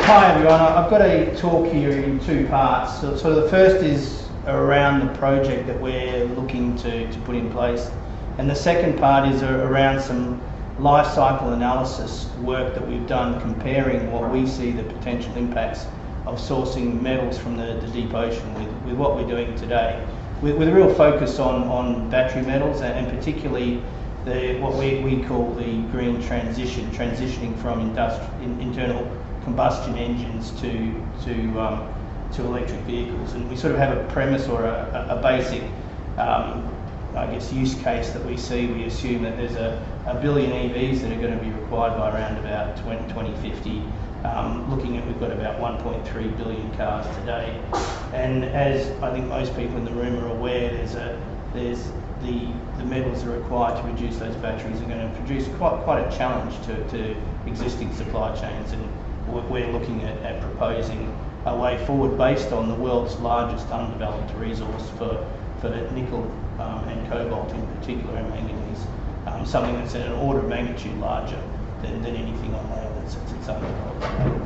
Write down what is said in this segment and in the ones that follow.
Hi everyone, I've got a talk here in two parts. So the first is around the project that we're looking to put in place, and the second part is around some life cycle analysis work that we've done comparing what we see the potential impacts of sourcing metals from the deep ocean with what we're doing today, with a real focus on battery metals and particularly what we call the green transition, transitioning from internal combustion engines to electric vehicles. And we sort of have a premise or a basic I guess use case that we see. We assume that there's a billion EVs that are going to be required by around about 2050. Looking at, we've got about 1.3 billion cars today, and as I think most people in the room are aware, there's the metals that are required to produce those batteries are going to produce quite a challenge to existing supply chains, and we're looking at proposing a way forward based on the world's largest undeveloped resource for nickel and cobalt in particular, and manganese, something that's in an order of magnitude larger than anything on land that's undeveloped.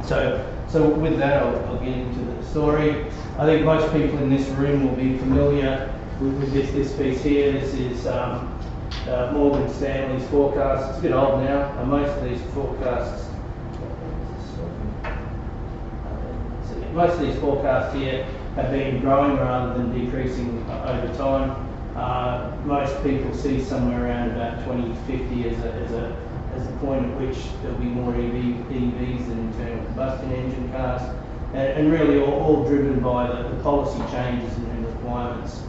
So with that, I'll get into the story. I think most people in this room will be familiar with this piece here. This is Morgan Stanley's forecast. It's a bit old now, and most of these forecasts here have been growing rather than decreasing over time. Most people see somewhere around about 2050 as a point at which there'll be more EVs than internal combustion engine cars, and really all driven by the policy changes and requirements,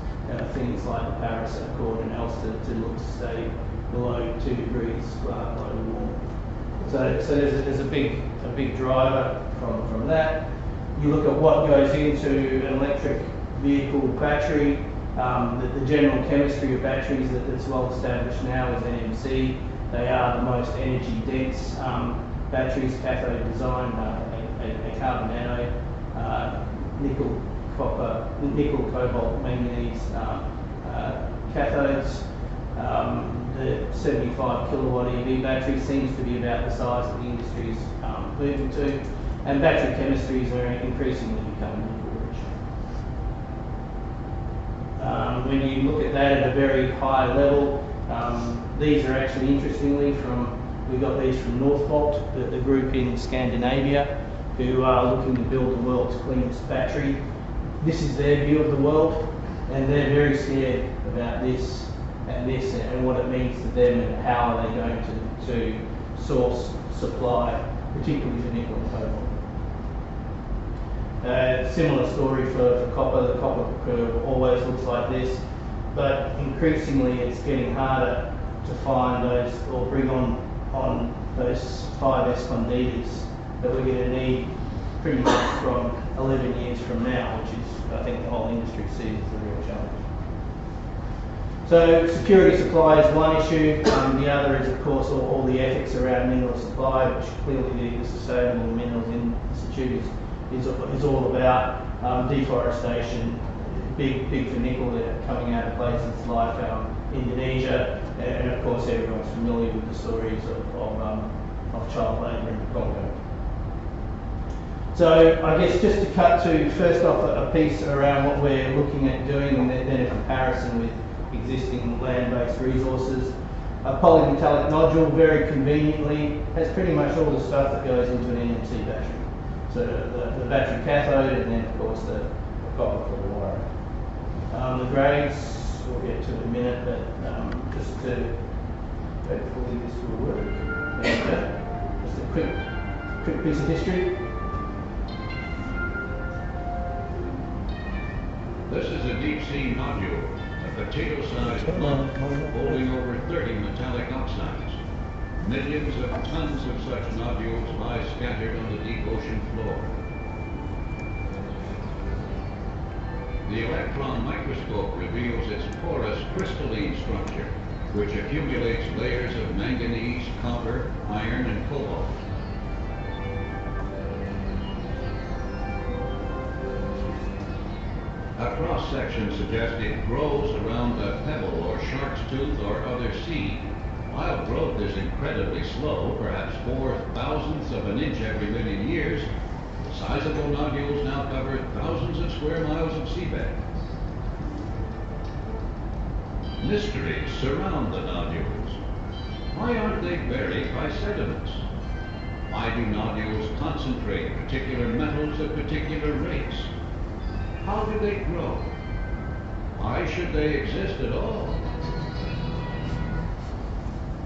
things like the Paris Accord and else to look to stay below 2 degrees global warming. So there's a big driver from that. You look at what goes into an electric vehicle battery. The general chemistry of batteries that's well established now is NMC. They are the most energy dense batteries, cathode design, a carbon anode, nickel, cobalt, manganese cathodes. The 75 kilowatt EV battery seems to be about the size that the industry is moving to, and battery chemistries are increasingly becoming nickel rich. When you look at that at a very high level, these are actually, interestingly, we got these from Northvolt, the group in Scandinavia, who are looking to build the world's cleanest battery. This is their view of the world, and they're very scared about this and what it means to them, and how are they going to source supply, particularly for nickel and cobalt. Similar story for copper. The copper curve always looks like this, but increasingly it's getting harder to find those or bring on those 5 escondidas that we're going to need pretty much from 11 years from now, which is, I think, the whole industry sees as a real challenge. So security supply is one issue. The other is, of course, all the ethics around mineral supply, which clearly the Sustainable Minerals Institute is all about. Deforestation, big for nickel, coming out of places like Indonesia, and of course everyone's familiar with the stories of child labour in the Congo. So I guess just to cut to, first off, a piece around what we're looking at doing, and then a comparison with existing land-based resources. A polymetallic nodule, very conveniently, has pretty much all the stuff that goes into an NMC battery. So the battery cathode, and then of course the copper for the wiring. The grades, we'll get to in a minute, but just to hopefully this will work. Just a quick piece of history. This is a deep sea nodule, a potato-sized lump holding over 30 metallic oxides. Millions of tons of such nodules lie scattered on the deep ocean floor. The electron microscope reveals its porous crystalline structure, which accumulates layers of manganese, copper, iron, and cobalt. A cross-section suggests it grows around a pebble or shark's tooth or other seed, While growth is incredibly slow, perhaps 4/1000th of an inch every million years, sizable nodules now cover thousands of square miles of seabed. Mysteries surround the nodules. Why aren't they buried by sediments? Why do nodules concentrate particular metals at particular rates? How do they grow? Why should they exist at all?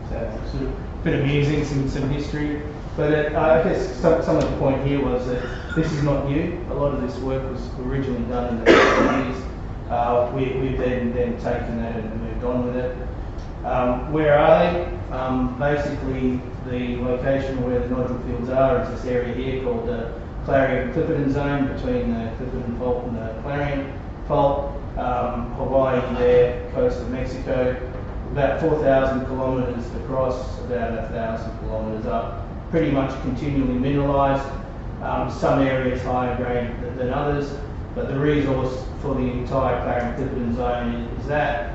So sort of a bit amusing, some history. But I guess some of the point here was that this is not new. A lot of this work was originally done in the 70s. We've then taken that and moved on with it. Where are they? Basically, the location where the nodule fields are is this area here called the Clarion-Clipperton Zone between the Clipperton Fault and the Clarion Fault. Hawaii there, coast of Mexico, about 4,000 kilometres across, about 1,000 kilometres up. Pretty much continually mineralised. Some areas higher grade than others, but the resource for the entire Clarion-Clipperton Zone is that.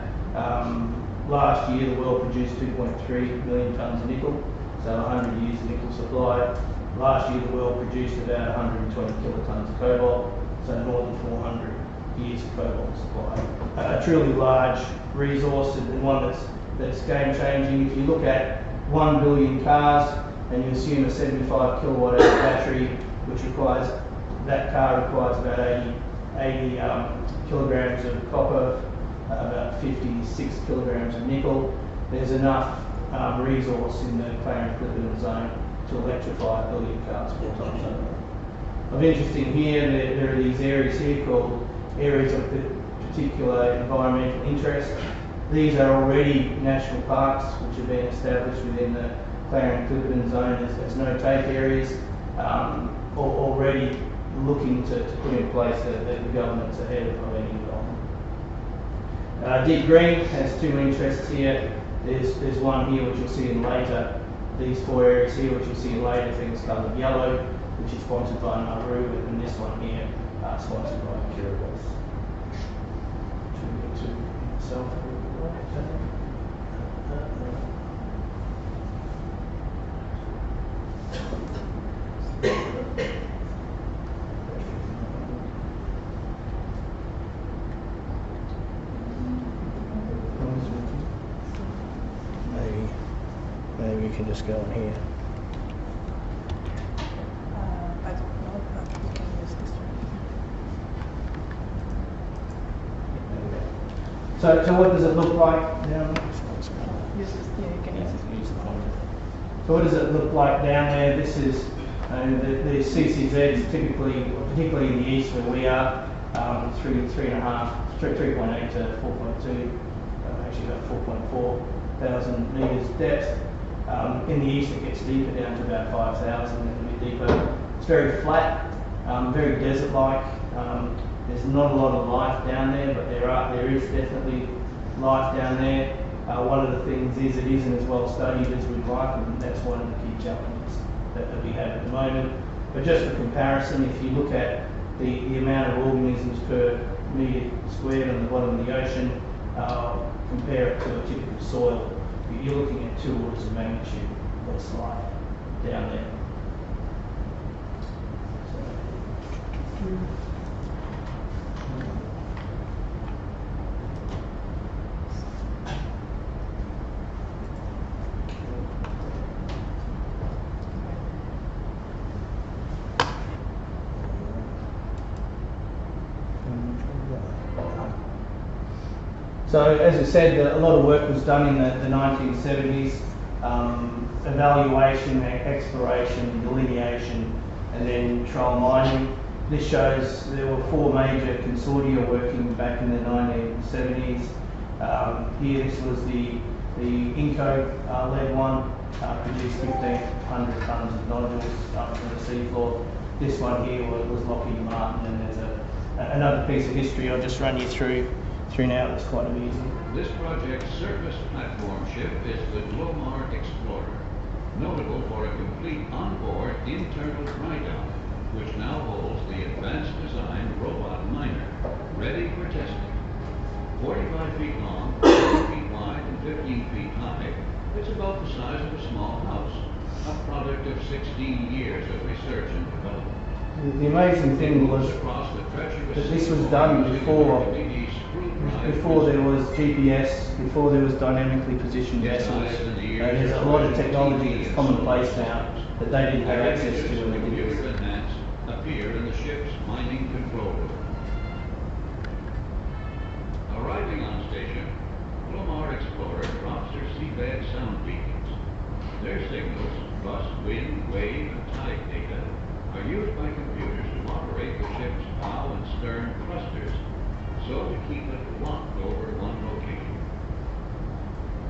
Last year the world produced 2.3 million tonnes of nickel, so 100 years of nickel supply. Last year the world produced about 120 kilotonnes of cobalt, so more than 400 years of cobalt supply. A truly large resource and one that's game changing. If you look at 1 billion cars and you assume a 75 kilowatt hour battery, which requires, that car requires about 80 kilograms of copper, about 56 kilograms of nickel. There's enough resource in the Clarion-Clipperton Zone to electrify 1 billion cars 4 times over. Of interesting here, there are these areas here called areas of particular environmental interest. These are already national parks which have been established within the Clarion-Clipperton Zone as no-take areas, already looking to put in place that the government's ahead of any development. Deep green has two interests here. There's one here which you'll see in later. These 4 areas here which you'll see in later things coloured yellow, which is sponsored by Nauru, and this one here sponsored by Kiribati. Should we get to self? Maybe you can just go in here. I don't know, but we can use this one. So what does it look like down there? Use this, yeah, you can use it. So what does it look like down there? This is the CCZs typically, particularly in the east where we are, 3.8 to 4.2, actually about 4.4 thousand metres depth. In the east it gets deeper, down to about 5,000 and a bit deeper. It's very flat, very desert-like. There's not a lot of life down there, but there is definitely life down there. One of the things is it isn't as well studied as we'd like, and that's one of the key challenges that we have at the moment. But just for comparison, if you look at the amount of organisms per metre squared on the bottom of the ocean, compare it to a typical soil, you're looking at 2 orders of magnitude less life down there. So as I said, a lot of work was done in the 1970s, evaluation, exploration, delineation, and then trial mining. This shows there were 4 major consortia working back in the 1970s. Here, this was the INCO led one, produced 1,500 tonnes of nodules up from the seafloor. This one here was Lockheed Martin, and there's another piece of history I'll just run you through now that's quite amusing. This project's surface platform ship is the Glomar Explorer, notable for a complete onboard internal dry dock, which now holds the advanced design robot miner, ready for testing. 45 feet long, 20 feet wide, and 15 feet high, It's about the size of a small house, a product of 16 years of research and development. The amazing thing was Across the treacherous that this was seafloor done using before an LED screwdriver before there was GPS, before there was dynamically positioned vessels. There's a lot of technology that's commonplace now that they didn't have access to when they did this. enhanced appear in the ship's mining control room. Arriving on station, Glomar Explorer drops her seabed sound beacons. Their signals, plus wind, wave, and tide data, are used by computers to operate the ship's bow and stern thrusters, so to keep it locked over one location.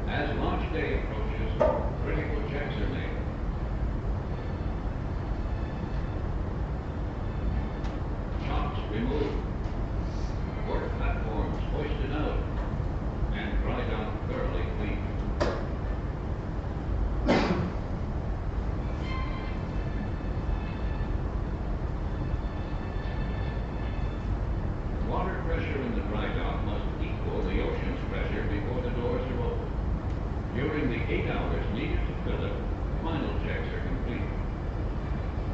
As launch day approaches, critical checks are made. Chocks removed, work platforms hoisted out, and dry dock thoroughly cleaned. Water pressure in the dry dock must equal the ocean's pressure before the doors are open. During the 8 hours needed to fill it, final checks are complete.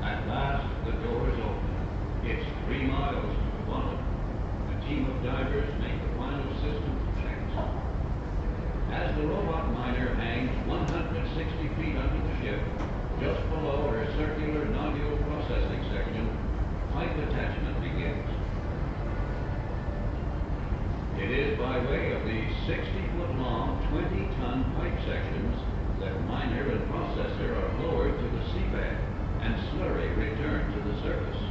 At last, the doors open. It's 3 miles to the bottom. A team of divers make the final system checks. As the robot miner hangs 160 feet under the ship, just below her circular nodule processing section, pipe attachment begins. It is by way of the 60-foot-long, 20-ton pipe sections that miner and processor are lowered to the seabed and slurry returned to the surface.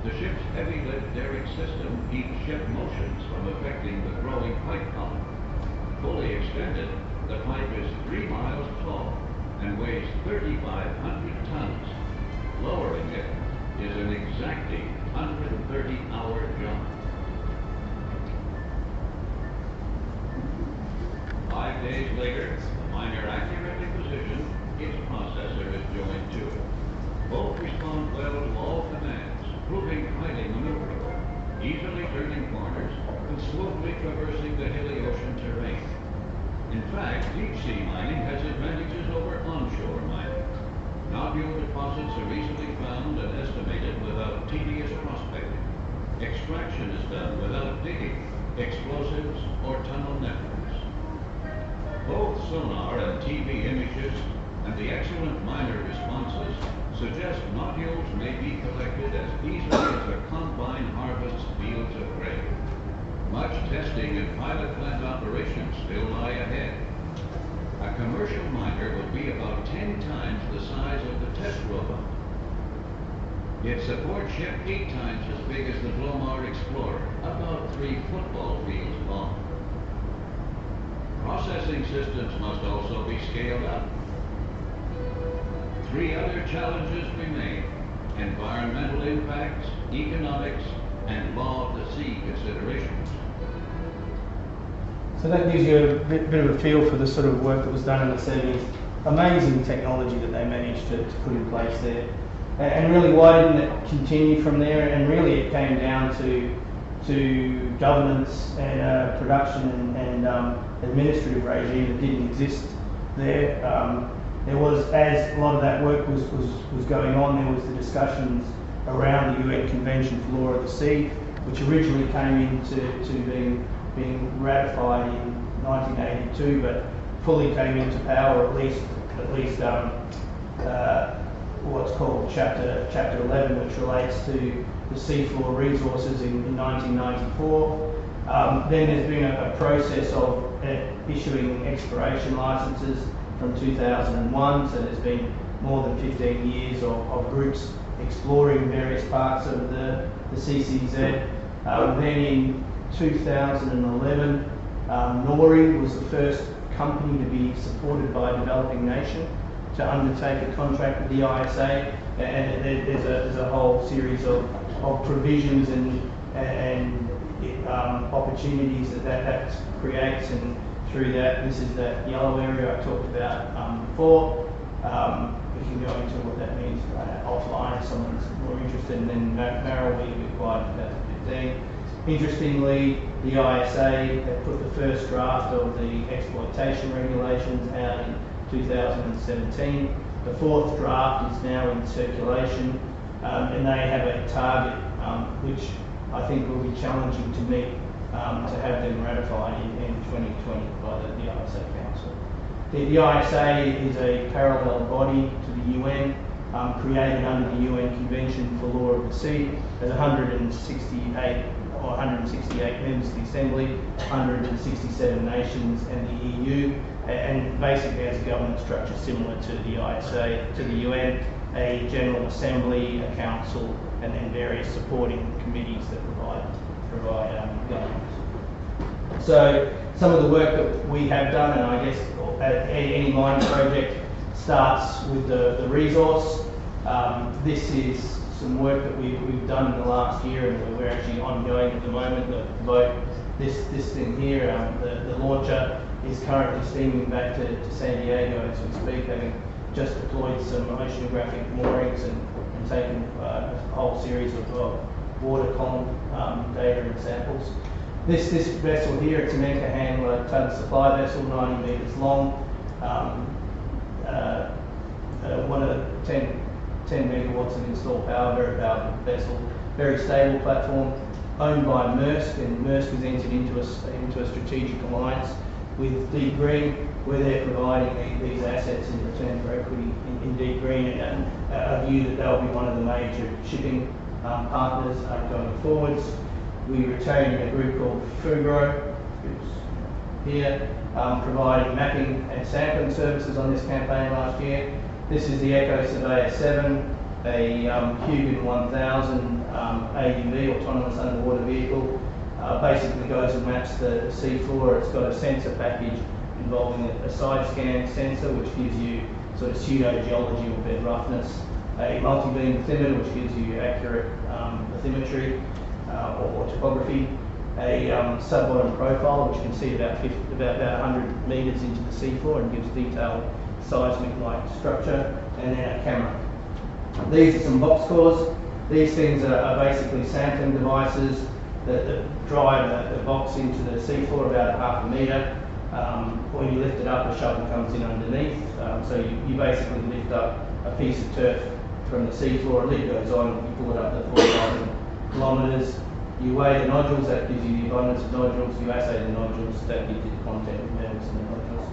The ship's heavy-lift derrick system keeps ship motions from affecting the growing pipe column. Fully extended, the pipe is 3 miles tall and weighs 3,500 tons. Lowering it is an exacting 130-hour job. 5 days later, the miner accurately positioned, its processor is joined to it. Both respond well to all commands, proving highly maneuverable, easily turning corners, and smoothly traversing the hilly ocean terrain. In fact, deep-sea mining has advantages over onshore mining. Nodule deposits are easily found and estimated without tedious prospecting. Extraction is done without digging, explosives, or tunnel networks. Both sonar and TV images and the excellent miner responses suggest nodules may be collected as easily as a combine harvests fields of grain. Much testing and pilot plant operations still lie ahead. A commercial miner would be about 10 times the size of the test robot. It supports ship 8 times as big as the Glomar Explorer, about 3 football fields long. Processing systems must also be scaled up. 3 other challenges remain: environmental impacts, economics, and law of the sea considerations. So that gives you a bit of a feel for the sort of work that was done in the 70s. Amazing technology that they managed to put in place there. And really, why didn't it continue from there? And really it came down to governance and production and administrative regime that didn't exist there. There was, as a lot of that work was going on, there was the discussions around the UN Convention for Law of the Sea, which originally came into being ratified in 1982, but fully came into power, at least what's called Chapter 11, which relates to the seafloor resources in 1994. Then there's been a process of issuing exploration licenses from 2001, so there's been more than 15 years of groups exploring various parts of the CCZ. Then in 2011, Nori was the first company to be supported by a developing nation to undertake a contract with the ISA, and there's a whole series of provisions and opportunities that creates, and through that, this is that yellow area I talked about before. We can go into what that means offline if someone's more interested, and then Merrill will be acquired in 2015. Interestingly, the ISA put the first draft of the exploitation regulations out in 2017. The fourth draft is now in circulation, and they have a target which I think will be challenging to meet, to have them ratified in 2020 by the ISA Council. The ISA is a parallel body to the UN, created under the UN Convention for Law of the Sea. There's 168 members of the Assembly, 167 nations and the EU, and basically has a governance structure similar to the ISA, to the UN, a General Assembly, a Council, and then various supporting committees that provide governance. So some of the work that we have done, and I guess any mining project starts with the resource. This is some work that we've done in the last year, and we're actually ongoing at the moment. The boat, this thing here, the launcher, is currently steaming back to San Diego as we speak, having just deployed some oceanographic moorings and taken a whole series of water column data and samples. This vessel here, it's an anchor handler tug supply vessel, 90 metres long, one of the 10 megawatts of installed power, very powerful vessel, very stable platform, owned by Maersk, and Maersk has entered into a strategic alliance with Deep Green, where they're providing these assets in return for equity in Deep Green, and a view that they'll be one of the major shipping partners going forwards. We retain a group called Fugro, who's here, providing mapping and sampling services on this campaign last year. This is the Echo Surveyor 7, a Hugin 1000 AUV, autonomous underwater vehicle. Basically goes and maps the seafloor. It's got a sensor package involving a side scan sensor, which gives you sort of pseudo-geology or bed roughness, a multi-beam bathymeter, which gives you accurate bathymetry or topography, a sub-bottom profile, which can see about 100 metres into the seafloor and gives detailed seismic-like structure, and then a camera. These are some box cores. These things are basically sampling devices that drive the box into the seafloor about half a metre. When you lift it up, a shovel comes in underneath. So you basically lift up a piece of turf from the seafloor, a lid goes on, you pull it up to 4,000 kilometres. You weigh the nodules, that gives you the abundance of nodules. You assay the nodules, that gives you the content of metals in the nodules.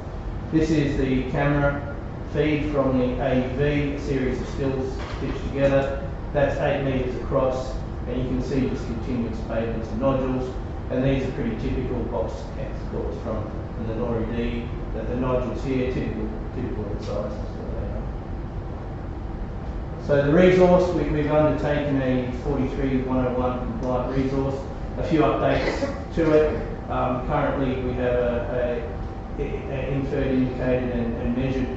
This is the camera feed from the AUV, a series of stills stitched together. That's 8 metres across, and you can see just continuous pavements of nodules. And these are pretty typical box scans, of course, from the NORI-D. The nodules here, typical in size. So the resource, we've undertaken a 43-101 compliant resource. A few updates to it. Currently we have an inferred, indicated and measured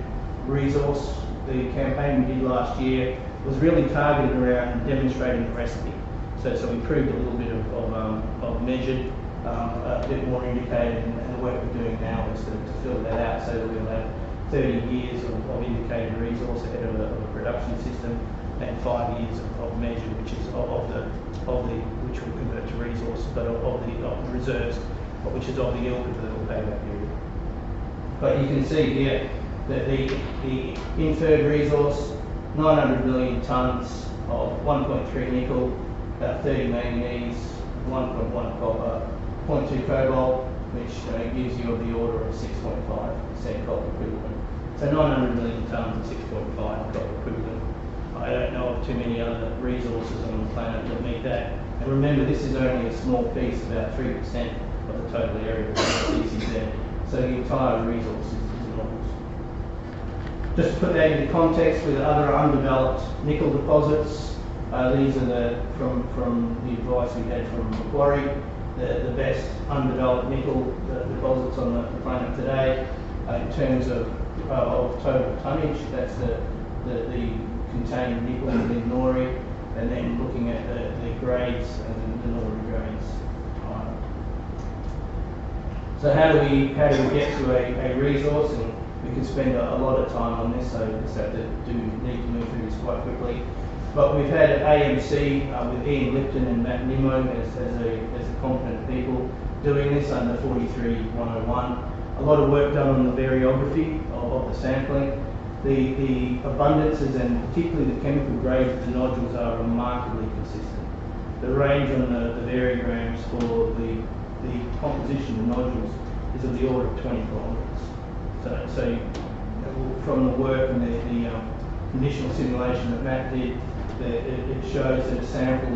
resource. The campaign we did last year was really targeted around demonstrating the recipe. So we proved a little bit of measured, a bit more indicated, and the work we're doing now is to fill that out so that we'll have 30 years of indicated resource ahead of a production system, and 5 years of measured, which is which will convert to resource, but of the reserves, which is of the ilk of the little payback period. But you can see here that the inferred resource, 900 million tonnes of 1.3 nickel, about 30 manganese, 1.1 copper, 0.2 cobalt, which gives you of the order of 6.5% copper equivalent. So 900 million tonnes of 6.5 copper equivalent. I don't know of too many other resources on the planet that meet that. And remember, this is only a small piece, about 3% of the total area of the CCZ. So the entire resource is enormous. Just to put that into context with other undeveloped nickel deposits, these are from the advice we had from Macquarie, the best undeveloped nickel deposits on the planet today. In terms of total tonnage, that's the contained nickel within NORI, and then looking at the grades and the NORI grades. So how do we get to a resource? And we could spend a lot of time on this, so we just need to move through this quite quickly. But we've had AMC with Ian Lipton and Matt Nimmo as a competent people doing this under 43-101. a lot of work done on the variography of the sampling. The abundances and particularly the chemical grades of the nodules are remarkably consistent. The range on the variograms for the composition of nodules is of the order of 20 kilometres. So from the work and the conditional simulation that Matt did, it shows that a sample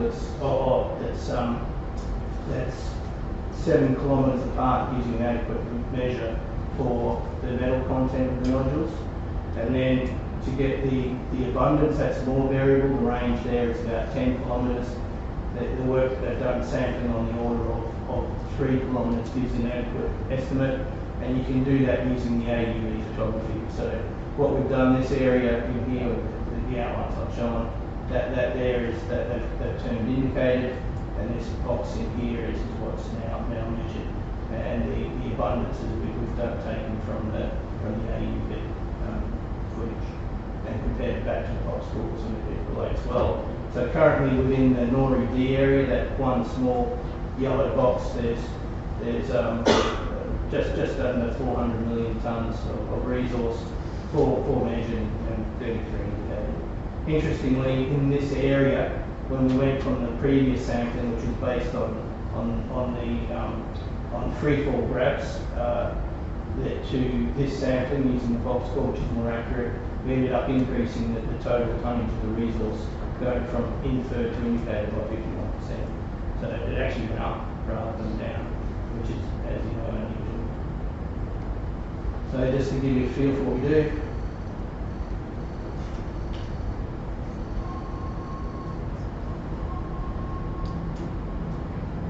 that's 7 kilometres apart gives you an adequate measure for the metal content of the nodules. And then to get the abundance, that's more variable. The range there is about 10 kilometres. The work that they've done sampling on the order of 3 kilometres gives an adequate estimate, and you can do that using the AUV photography. So what we've done, this area in here, the outlines I've shown, that there is that they've termed indicated, and this box in here is what's now measured, and the abundances we've taken from the AUV footage and compared back to the box scores, and it relates well. So currently within the Nori D area, that one small yellow box, there's just under 400 million tonnes of resource, 4 measured and 33 indicated. Interestingly, in this area, when we went from the previous sampling, which was based on freefall grabs, to this sampling using the box score, which is more accurate, we ended up increasing the total tonnage of the resource, going from inferred to indicated by 51%. So it actually went up rather than down, which is, as you know, unusual. So just to give you a feel for what we do.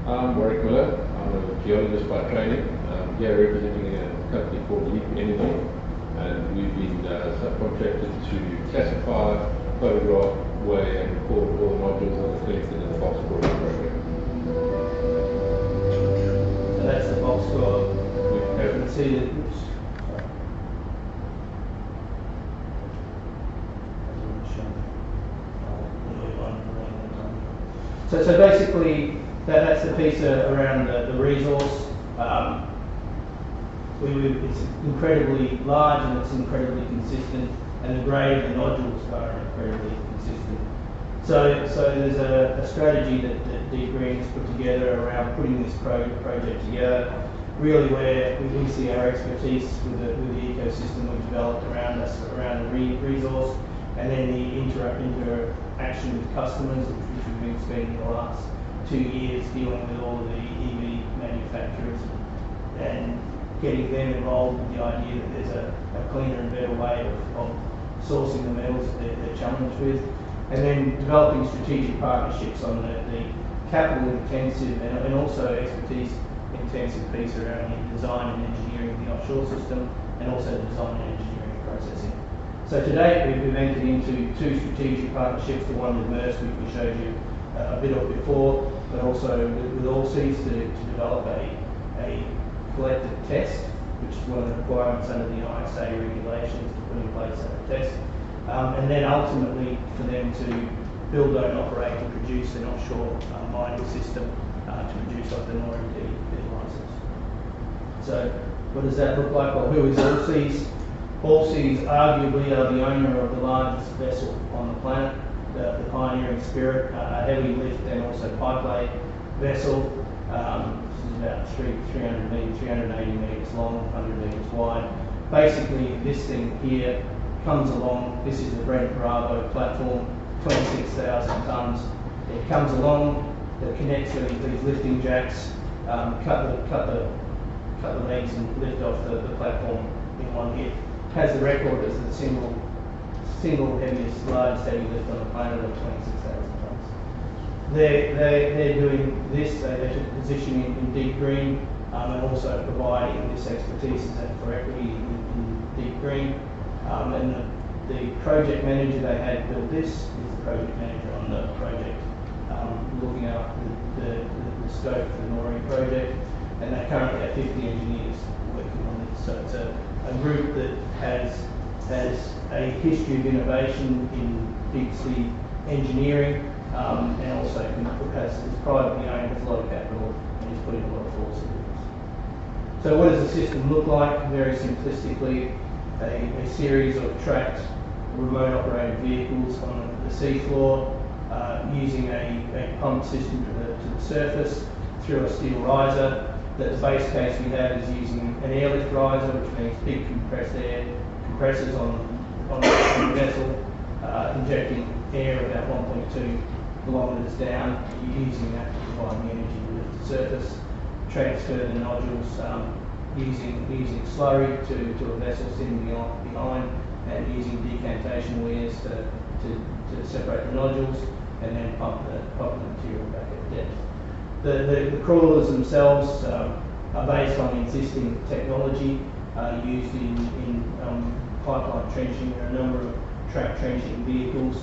I'm Warwick Miller. I'm a geologist by training. I'm here representing a company called Leap Energy, and we've been subcontracted to classify, photograph, weigh and record all the modules that are collected in the box score program. So that's the box score. You can see that. Oops, sorry. So basically, that's the piece around the resource. It's incredibly large and it's incredibly consistent, and the grade of the nodules are incredibly consistent. So there's a strategy that Deep Green has put together around putting this project together, really where we see our expertise with the ecosystem we've developed around us, around the resource, and then the interaction with customers, which we've been spending the last 2 years dealing with all of the EV manufacturers and getting them involved with the idea that there's a cleaner and better way of sourcing the metals that they're challenged with, and then developing strategic partnerships on the capital intensive and also expertise intensive piece around the design and engineering of the offshore system, and also the design and engineering processing. So to date we've entered into 2 strategic partnerships, the one with Maersk, which we showed you a bit of before, but also with Allseas to develop a collective test, which is one of the requirements under the ISA regulations to put in place a test, and then ultimately for them to build, own, operate and produce an offshore mining system to produce like the Nori D license. So what does that look like? Well, who is Allseas? Allseas arguably are the owner of the largest vessel on the planet, the Pioneering Spirit, a heavy lift and also pipelay vessel. This is about 380 metres long, 100 metres wide. Basically, this thing here comes along. This is the Brent Bravo platform, 26,000 tonnes. It comes along, it connects these lifting jacks, cut the legs and lift off the platform in one hit. Has the record as the single heaviest, largest heavy lift on the planet of 26,000 tonnes. They're doing this, they took a position in Deep Green, and also providing this expertise for equity in Deep Green. And the project manager they had built this is the project manager on the project, looking at the scope for the Nori project, and they currently have 50 engineers working on this. So it's a group that has a history of innovation in deep sea engineering, and also is privately owned, has a lot of capital, and is putting a lot of force into this. So what does the system look like? Very simplistically, a series of tracked remote operated vehicles on the seafloor using a pump system to the surface through a steel riser. The base case we have is using an airlift riser, which means big compressed air compressors on the vessel, injecting air about 1.2 kilometres down, using that to provide the energy to lift the surface, transfer the nodules using slurry to a vessel sitting behind, and using decantation weirs to separate the nodules, and then pump the material back at depth. The crawlers themselves are based on existing technology used in pipeline trenching. There are a number of track trenching vehicles,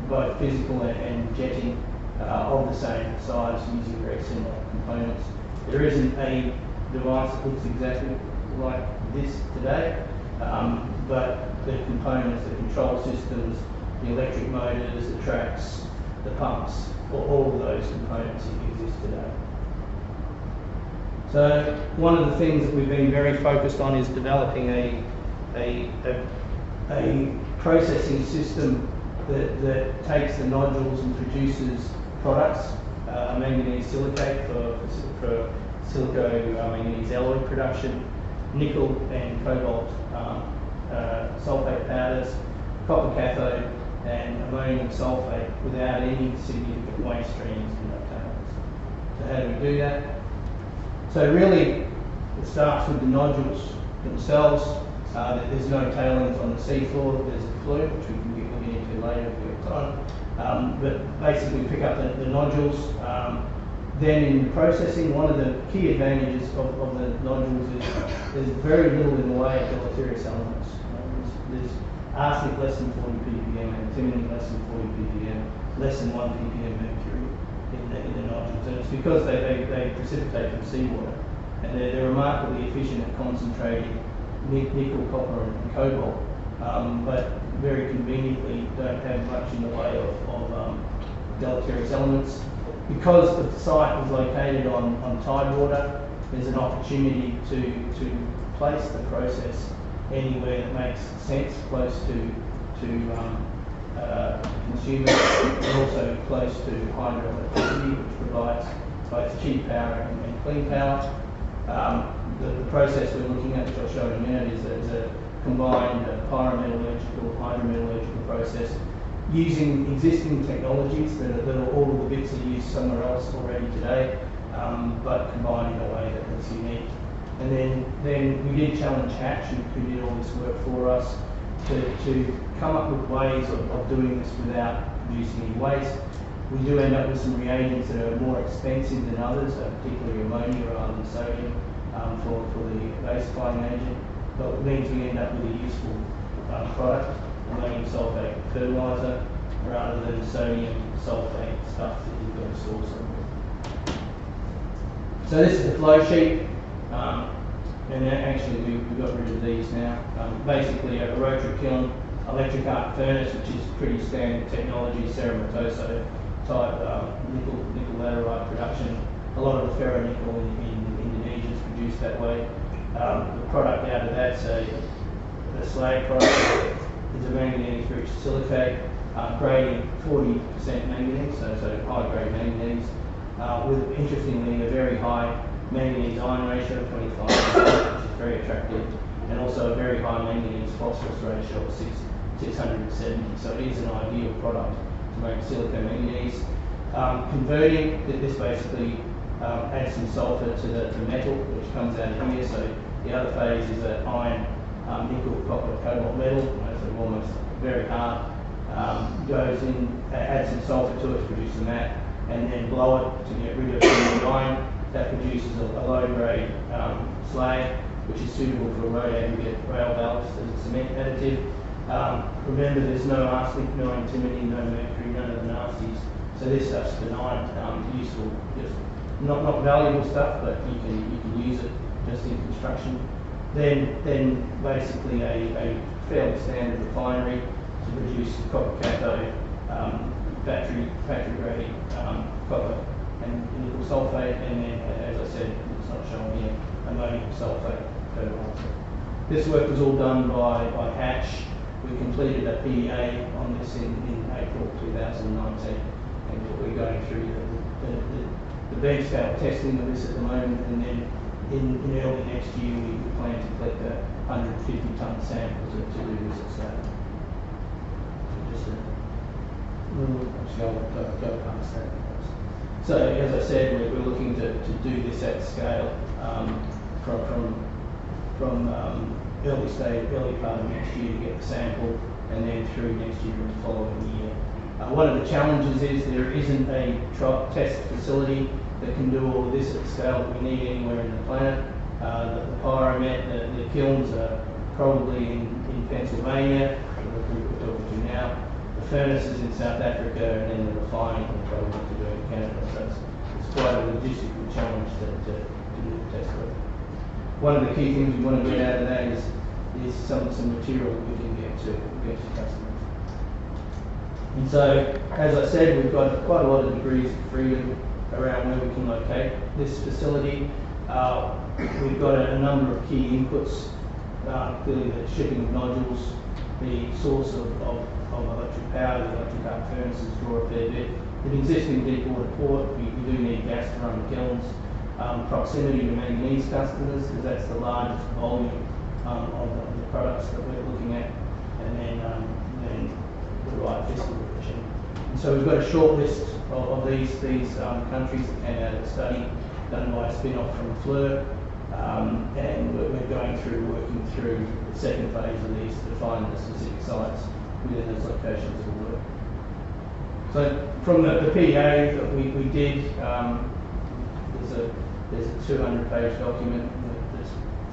both physical and jetting, of the same size, using very similar components. There isn't a device that looks exactly like this today, but the components, the control systems, the electric motors, the tracks, the pumps, all of those components exist today. So one of the things that we've been very focused on is developing a processing system that takes the nodules and produces products, manganese silicate for silico-manganese alloy production, nickel and cobalt sulfate powders, copper cathode, and ammonium sulfate without any significant waste streams in the tails. So how do we do that? So really, it starts with the nodules themselves. There's no tailings on the seafloor. There's a flume, which we can get into later if we have time. But basically, we pick up the nodules. Then in processing, one of the key advantages of the nodules is there's very little in the way of deleterious elements. There's arsenic less than 40 ppm, antimony less than 40 ppm, less than 1 ppm mercury in the nodules. And it's because they precipitate from seawater, and they're remarkably efficient at concentrating nickel, copper and cobalt, but very conveniently don't have much in the way of deleterious elements. Because the site is located on tidewater, there's an opportunity to place the process anywhere that makes sense, close to consumers, and also close to hydroelectricity, which provides both cheap power and clean power. The process we're looking at, which I'll show in a minute, is a combined pyrometallurgical, hydrometallurgical process using existing technologies that are all of the bits are used somewhere else already today, but combined in a way that's unique. And then we did challenge Hatch, who did all this work for us, to come up with ways of doing this without producing any waste. We do end up with some reagents that are more expensive than others, particularly ammonia rather than sodium for the basifying agent, but it means we end up with a useful product, ammonium sulfate fertilizer, rather than sodium sulfate stuff that you've got to store somewhere. So this is the flow sheet, and actually we've got rid of these now. Basically a rotary kiln, electric arc furnace, which is pretty standard technology, ceramatoso type nickel laterite production. A lot of the ferronickel in Indonesia is produced that way. The product out of that's a slag product. It's a manganese-rich silicate, grading 40% manganese, so high-grade manganese, with interestingly a very high manganese iron ratio of 25%, which is very attractive, and also a very high manganese phosphorus ratio of 670. So it is an ideal product to make silico-manganese. Converting, this basically adds some sulfur to the metal, which comes out of here. So the other phase is an iron, nickel, copper, cobalt metal, so almost very hard. Goes in, adds some sulfur to it to produce a matte, and then blow it to get rid of the iron. That produces a low-grade slag, which is suitable for road aggregate rail ballast as a cement additive. Remember, there's no arsenic, no antimony, no mercury, none of the nasties. So this stuff's benign, useful, just not valuable stuff, but you can use it just in construction. Then basically a fairly standard refinery to produce copper cathode, battery grade copper and nickel sulfate, and then, as I said, it's not shown here, ammonium sulfate fertiliser. This work was all done by Hatch. We completed a PEA on this in April 2019, and we're going through the bench scale testing of this at the moment, and then in early next year we plan to collect a 150 tonne sample to do this at scale. Just a little, go past that. So as I said, we're looking to do this at scale from early part of next year to get the sample, and then through next year and the following year. One of the challenges is there isn't a test facility that can do all of this at the scale that we need anywhere in the planet. The pyromet, the kilns are probably in Pennsylvania, we're talking to now. The furnaces in South Africa, and then the refining we're probably to do in Canada. So it's quite a logistical challenge to do the test work. One of the key things we want to get out of that is some material that we can get to customers. And so, as I said, we've got quite a lot of degrees of freedom around where we can locate this facility. We've got a number of key inputs, clearly the shipping of nodules, the source of electric power, the electric arc furnaces draw a fair bit. With existing deep water port, we do need gas to run the kilns. Proximity to manganese customers, because that's the largest volume of the products that we're looking at, and then the right fiscal position. And so we've got a short list of these countries that came out of the study done by a spin-off from Fleur, and we're working through the second phase of these to define the specific sites within those locations of work. So from the PEA that we did, there's a 200-page document.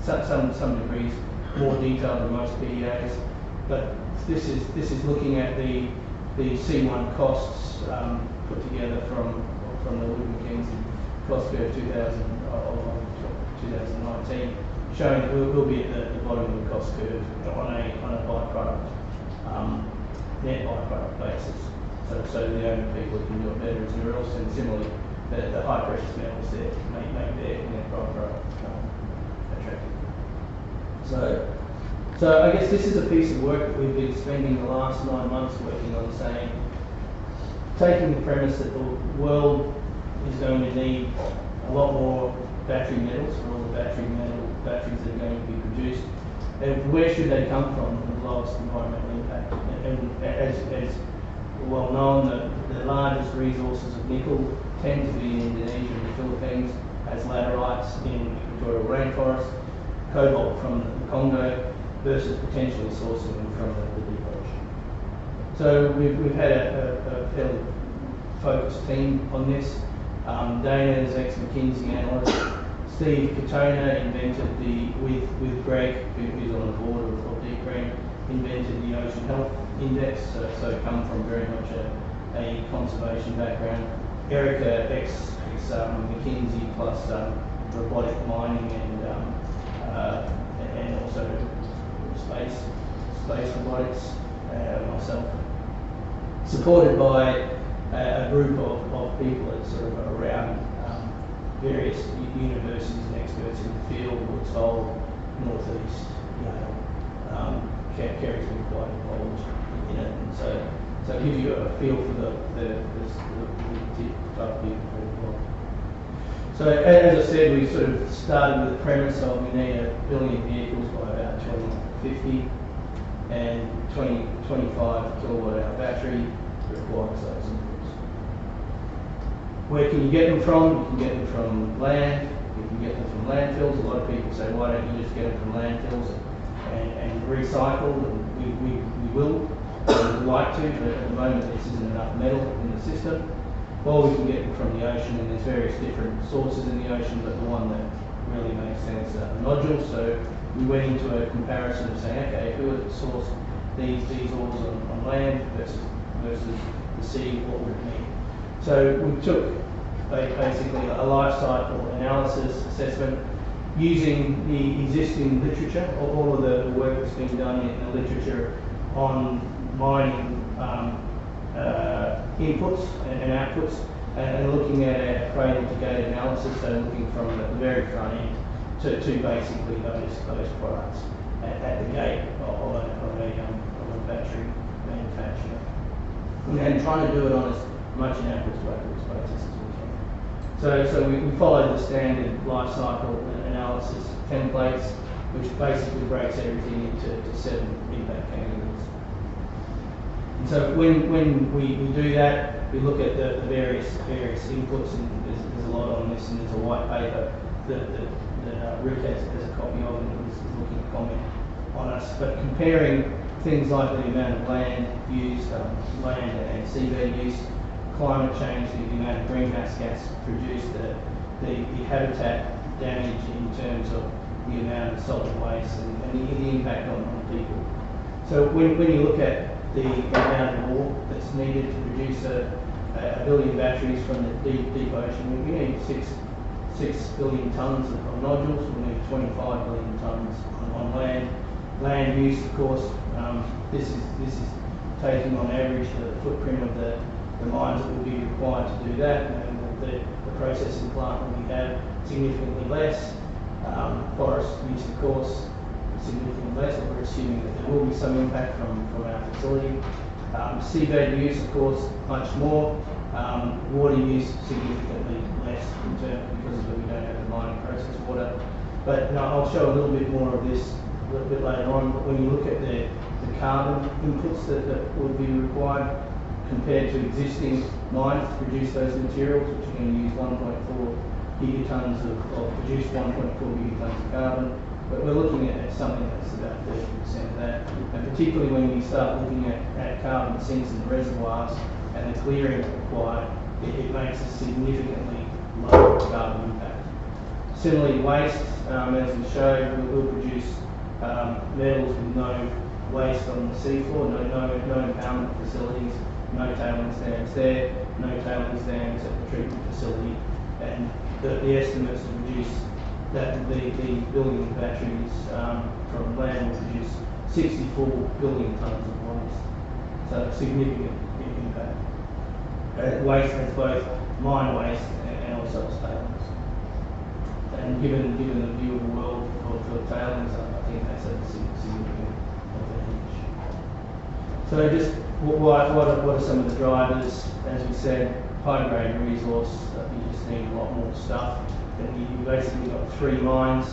There's some degrees more detailed than most PEAs, but this is looking at the C1 costs put together from the Wood Mackenzie cost curve 2019, showing that we'll be at the bottom of the cost curve on a byproduct net byproduct basis. So the only people who can do it better is minerals, and similarly the high precious metals there make their net byproduct attractive. So I guess this is a piece of work that we've been spending the last 9 months working on, saying, taking the premise that the world is going to need a lot more battery metals for all the batteries that are going to be produced, and where should they come from with the lowest environmental impact? And as well known, the largest resources of nickel tend to be in Indonesia and the Philippines, as laterites in the equatorial rainforest, cobalt from the Congo, versus potentially sourcing them from the deep ocean. So we've had a fairly focused team on this. Dana is ex-McKinsey analyst. Steve Katona invented with Greg, who's on the board of Deep Green, invented the Ocean Health Index, so come from very much a conservation background. Erica, ex-McKinsey plus robotic mining and also space robotics, myself. Supported by a group of people that sort of around various universities and experts in the field, Woods Hole, Northeast, Yale. Kerry's been quite involved in it, and so it gives you a feel for the type of people involved. So as I said, we sort of started with the premise of we need 1 billion vehicles by about 2050, and 25 kilowatt hour battery requires those inputs. Where can you get them from? You can get them from land, you can get them from landfills. A lot of people say, why don't you just get them from landfills and recycle? And we will, we'd like to, but at the moment there isn't enough metal in the system. Or we can get them from the ocean, and there's various different sources in the ocean, but the one that really makes sense are nodules. So we went into a comparison of saying, okay, if we were to source these ores on land versus the sea, what would it mean? So we took basically a life cycle analysis assessment using the existing literature, all of the work that's been done in the literature on mining inputs and outputs, and looking at a cradle-to-gate analysis, so looking from the very front end to basically those products at the gate of a battery manufacturer. And trying to do it on as much an apples-to-apples basis as we can. So we follow the standard life cycle analysis templates, which basically breaks everything into 7 impact categories. And so when we do that, we look at the various inputs, and there's a lot on this, and there's a white paper that Rick has a copy of and is looking to comment on us. But comparing things like the amount of land used, land and seabed use, climate change, the amount of greenhouse gas produced, the habitat damage in terms of the amount of solid waste and the impact on people. So when you look at the amount of ore that's needed to produce a billion batteries from the deep ocean, we need 6 billion tonnes of nodules, we need 25 billion tonnes on land. Land use, of course, this is taking on average the footprint of the mines that would be required to do that, and the processing plant that we have significantly less. Forest use, of course, significantly less, but we're assuming that there will be some impact from our facility. Seabed use, of course, much more. Water use significantly less in terms because we don't have the mining process water. But I'll show a little bit more of this a little bit later on. But when you look at the carbon inputs that would be required compared to existing mines to produce those materials, which are going to use 1.4 gigatons of produce 1.4 gigatons of carbon, but we're looking at something that's about 30% of that. And particularly when you start looking at carbon sinks in the reservoirs and the clearing required, it makes a significantly lower carbon impact. Similarly, waste, as we showed, we'll produce metals with no waste on the seafloor, no impoundment facilities, no tailings dams there, no tailings dams at the treatment facility, and the estimates to produce that the billion batteries from land will produce 64 billion tonnes of waste. So significant impact. Waste has both mine waste and also tailings. And given the view of the world for tailings, I think that's a significant advantage. So just what are some of the drivers? As we said, high grade resource, you just need a lot more stuff. And you basically got 3 mines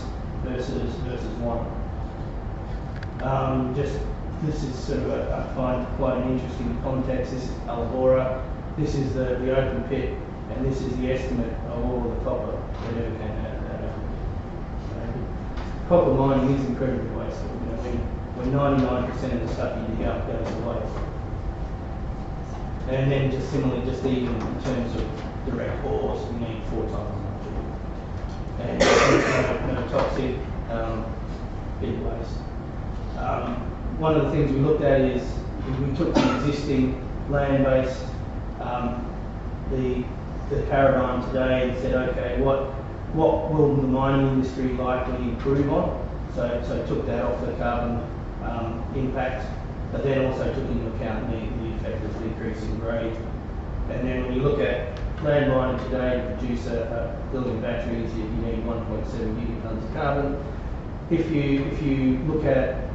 versus 1. This is sort of I find quite an interesting context. This is Alabora. This is the open pit, and this is the estimate of all of the copper that ever came out of that open pit. Copper mining is incredibly wasteful. When 99% of the stuff you dig up goes to waste. And then just similarly, just even in terms of direct ores, you need 4 times as much. And no toxic big waste. One of the things we looked at is we took the existing land-based the paradigm today and said, okay, what will the mining industry likely improve on? So took that off the carbon impact, but then also took into account the effect of decreasing grade. And then when you look at land mining today to produce a billion batteries, you need 1.7 gigatons of carbon. If you look at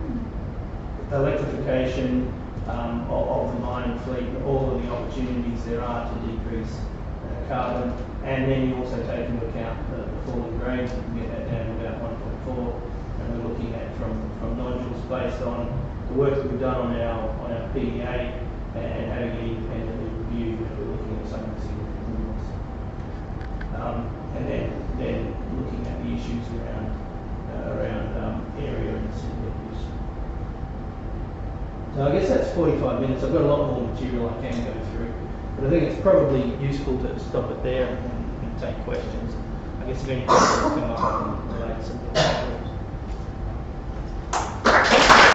electrification of the mining fleet, all of the opportunities there are to decrease carbon, and then you also take into account the falling grades, you can get that down to about 1.4, and we're looking at from nodules based on the work that we've done on our PEA and having it independently reviewed, we're looking at some of the significant limits. And then looking at the issues around area and seabed use. So I guess that's 45 minutes. I've got a lot more material I can go through, but I think it's probably useful to stop it there and take questions. I guess if any questions come up, I can relate some of